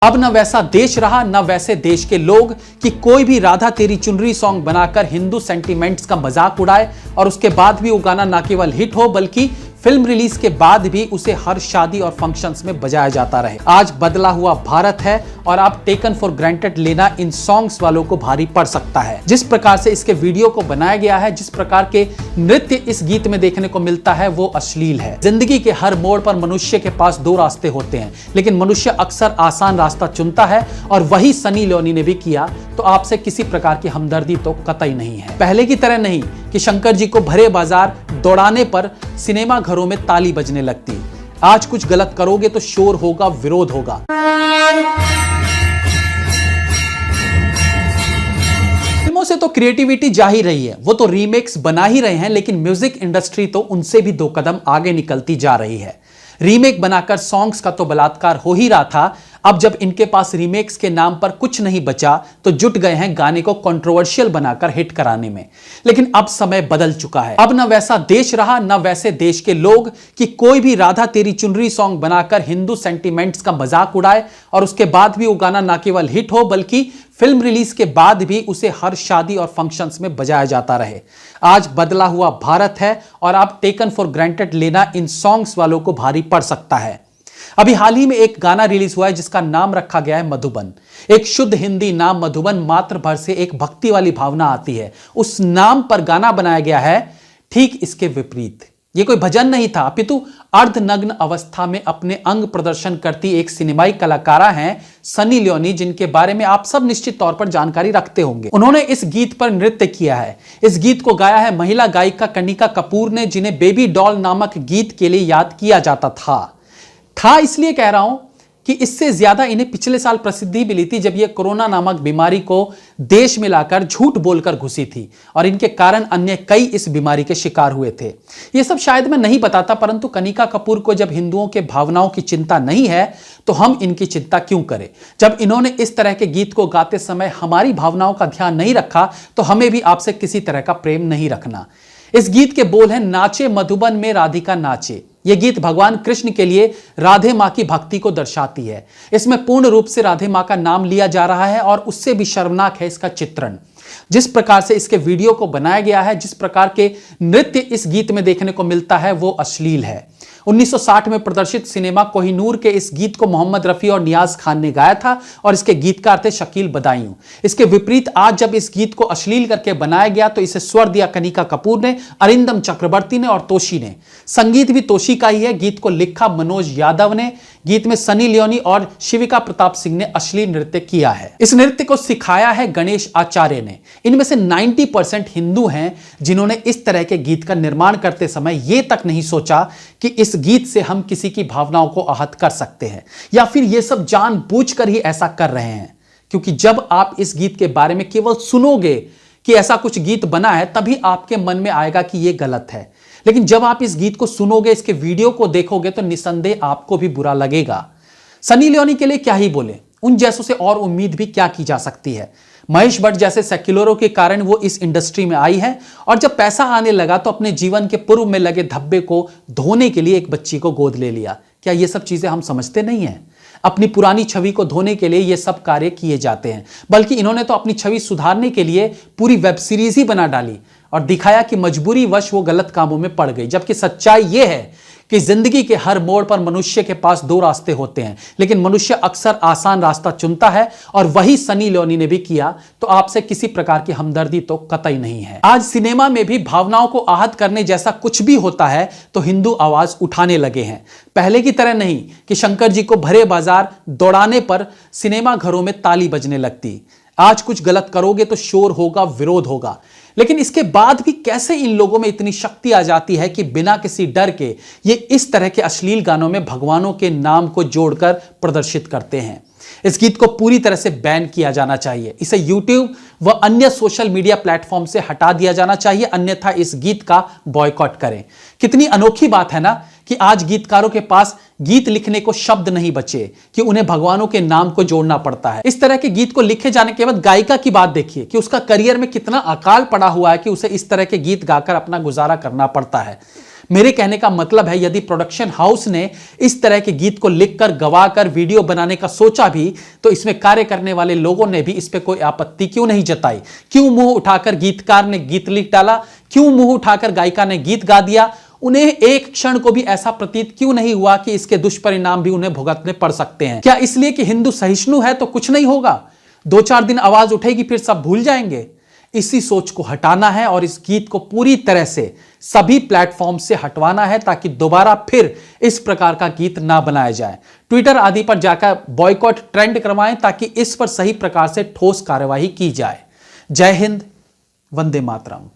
अब न वैसा देश रहा न वैसे देश के लोग कि कोई भी राधा तेरी चुनरी सॉन्ग बनाकर हिंदू सेंटीमेंट्स का मजाक उड़ाए और उसके बाद भी वो गाना न केवल हिट हो बल्कि फिल्म रिलीज के बाद भी उसे हर शादी और फंक्शंस में बजाया जाता रहे। आज बदला हुआ भारत है और अब टेकन फॉर ग्रांटेड लेना इन सॉन्ग्स वालों को भारी पड़ सकता है। जिस प्रकार से इसके वीडियो को बनाया गया है, जिस प्रकार के नृत्य इस गीत में देखने को मिलता है वो अश्लील है। जिंदगी के हर मोड़ पर मनुष्य के पास दो रास्ते होते हैं, लेकिन मनुष्य अक्सर आसान रास्ता चुनता है और वही सनी लियोनी ने भी किया। तो आपसे किसी प्रकार की हमदर्दी तो कतई नहीं है। पहले की तरह नहीं कि शंकर जी को भरे बाजार दौड़ाने पर सिनेमा घरों में ताली बजने लगती। आज कुछ गलत करोगे तो शोर होगा, विरोध होगा। फिल्मों से तो क्रिएटिविटी जा ही रही है, वो तो रीमेक्स बना ही रहे हैं, लेकिन म्यूजिक इंडस्ट्री तो उनसे भी दो कदम आगे निकलती जा रही है। रीमेक बनाकर सॉन्ग्स का तो बलात्कार हो ही रहा था, अब जब इनके पास रीमेक्स के नाम पर कुछ नहीं बचा तो जुट गए हैं गाने को कंट्रोवर्शियल बनाकर हिट कराने में। लेकिन अब समय बदल चुका है। अब न वैसा देश रहा न वैसे देश के लोग कि कोई भी राधा तेरी चुनरी सॉन्ग बनाकर हिंदू सेंटीमेंट्स का मजाक उड़ाए और उसके बाद भी वो गाना न केवल हिट हो बल्कि फिल्म रिलीज के बाद भी उसे हर शादी और फंक्शंस में बजाया जाता रहे। आज बदला हुआ भारत है और अब टेकन फॉर ग्रांटेड लेना इन सॉन्ग्स वालों को भारी पड़ सकता है। अभी हाल ही में एक गाना रिलीज हुआ है जिसका नाम रखा गया है मधुबन। एक शुद्ध हिंदी नाम मधुबन मात्र भर से एक भक्ति वाली भावना आती है। उस नाम पर गाना बनाया गया है ठीक इसके विपरीत। यह कोई भजन नहीं था, अपितु अर्धनग्न अवस्था में अपने अंग प्रदर्शन करती एक सिनेमाई कलाकारा हैं सनी लियोनी, जिनके बारे में आप सब निश्चित तौर पर जानकारी रखते होंगे। उन्होंने इस गीत पर नृत्य किया है। इस गीत को गाया है महिला गायिका कनिका कपूर ने, जिन्हें बेबी डॉल नामक गीत के लिए याद किया जाता था इसलिए कह रहा हूं कि इससे ज्यादा इन्हें पिछले साल प्रसिद्धि मिली थी जब ये कोरोना नामक बीमारी को देश में लाकर झूठ बोलकर घुसी थी और इनके कारण अन्य कई इस बीमारी के शिकार हुए थे। ये सब शायद मैं नहीं बताता, परंतु कनिका कपूर को जब हिंदुओं के भावनाओं की चिंता नहीं है तो हम इनकी चिंता क्यों करें। जब इन्होंने इस तरह के गीत को गाते समय हमारी भावनाओं का ध्यान नहीं रखा तो हमें भी आपसे किसी तरह का प्रेम नहीं रखना। इस गीत के बोल हैं, नाचे मधुबन में राधिका नाचे। यह गीत भगवान कृष्ण के लिए राधे मां की भक्ति को दर्शाती है। इसमें पूर्ण रूप से राधे मां का नाम लिया जा रहा है और उससे भी शर्मनाक है इसका चित्रण। जिस प्रकार से इसके वीडियो को बनाया गया है, जिस प्रकार के नृत्य इस गीत में देखने को मिलता है वो अश्लील है। 1960 में प्रदर्शित सिनेमा कोहिनूर के इस गीत को मोहम्मद रफी और नियाज खान ने गाया था और इसके गीतकार थे शकील बदायूं। इसके विपरीत आज जब इस गीत को अश्लील करके बनाया गया तो इसे स्वर दिया कनिका कपूर ने, अरिंदम चक्रवर्ती ने और तोशी ने। संगीत भी तोशी का ही है। गीत को लिखा मनोज यादव ने। गीत में सनी लियोनी और शिविका प्रताप सिंह ने अश्लील नृत्य किया है। इस नृत्य को सिखाया है गणेश आचार्य ने। इनमें से 90% हिंदू हैं जिन्होंने इस तरह के गीत का निर्माण करते समय यह तक नहीं सोचा कि इस गीत से हम किसी की भावनाओं को आहत कर सकते हैं या फिर ये सब जानबूझकर ही ऐसा कर रहे हैं। क्योंकि जब आप इस गीत के बारे में केवल सुनोगे कि ऐसा कुछ गीत बना है तभी आपके मन में आएगा कि यह गलत है, लेकिन जब आप इस गीत को सुनोगे, इसके वीडियो को देखोगे तो निसंदेह आपको भी बुरा लगेगा। सनी लियोनी के लिए क्या ही बोले, उन जैसों से और उम्मीद भी क्या की जा सकती है। महेश भट्ट जैसे सेक्युलरों के कारण वो इस इंडस्ट्री में आई है और जब पैसा आने लगा तो अपने जीवन के पूर्व में लगे धब्बे को धोने के लिए एक बच्ची को गोद ले लिया। क्या ये सब चीजें हम समझते नहीं हैं? अपनी पुरानी छवि को धोने के लिए ये सब कार्य किए जाते हैं, बल्कि इन्होंने तो अपनी छवि सुधारने के लिए पूरी वेब सीरीज ही बना डाली और दिखाया कि मजबूरी वश वो गलत कामों में पड़ गई। जबकि सच्चाई ये है कि जिंदगी के हर मोड़ पर मनुष्य के पास दो रास्ते होते हैं, लेकिन मनुष्य अक्सर आसान रास्ता चुनता है और वही सनी लियोनी ने भी किया। तो आपसे किसी प्रकार की हमदर्दी तो कतई नहीं है। आज सिनेमा में भी भावनाओं को आहत करने जैसा कुछ भी होता है तो हिंदू आवाज उठाने लगे हैं। पहले की तरह नहीं कि शंकर जी को भरे बाजार दौड़ाने पर सिनेमा घरों में ताली बजने लगती। आज कुछ गलत करोगे तो शोर होगा, विरोध होगा। लेकिन इसके बाद भी कैसे इन लोगों में इतनी शक्ति आ जाती है कि बिना किसी डर के ये इस तरह के अश्लील गानों में भगवानों के नाम को जोड़कर प्रदर्शित करते हैं। इस गीत को पूरी तरह से बैन किया जाना चाहिए। इसे YouTube व अन्य सोशल मीडिया प्लेटफॉर्म से हटा दिया जाना चाहिए, अन्यथा इस गीत का बॉयकॉट करें। कितनी अनोखी बात है ना कि आज गीतकारों के पास गीत लिखने को शब्द नहीं बचे कि उन्हें भगवानों के नाम को जोड़ना पड़ता है। इस तरह के गीत को लिखे जाने के बाद गायिका की बात देखिए कि उसका करियर में कितना अकाल पड़ा हुआ है कि उसे इस तरह के गीत गाकर अपना गुजारा करना पड़ता है। मेरे कहने का मतलब है, यदि प्रोडक्शन हाउस ने इस तरह के गीत को लिखकर गवाकर वीडियो बनाने का सोचा भी, तो इसमें कार्य करने वाले लोगों ने भी इस पे कोई आपत्ति क्यों नहीं जताई? क्यों मुंह उठाकर गीतकार ने गीत लिख डाला? क्यों मुंह उठाकर गायिका ने गीत गा दिया? उन्हें एक क्षण को भी ऐसा प्रतीत क्यों नहीं हुआ कि इसके दुष्परिणाम भी उन्हें भुगतने पड़ सकते हैं? क्या इसलिए कि हिंदू सहिष्णु है तो कुछ नहीं होगा, 2-4 दिन आवाज उठेगी फिर सब भूल जाएंगे? इसी सोच को हटाना है और इस गीत को पूरी तरह से सभी प्लेटफॉर्म से हटवाना है, ताकि दोबारा फिर इस प्रकार का गीत ना बनाया जाए। ट्विटर आदि पर जाकर बॉयकॉट ट्रेंड करवाएं, ताकि इस पर सही प्रकार से ठोस कार्यवाही की जाए। जय हिंद, वंदे मातरम।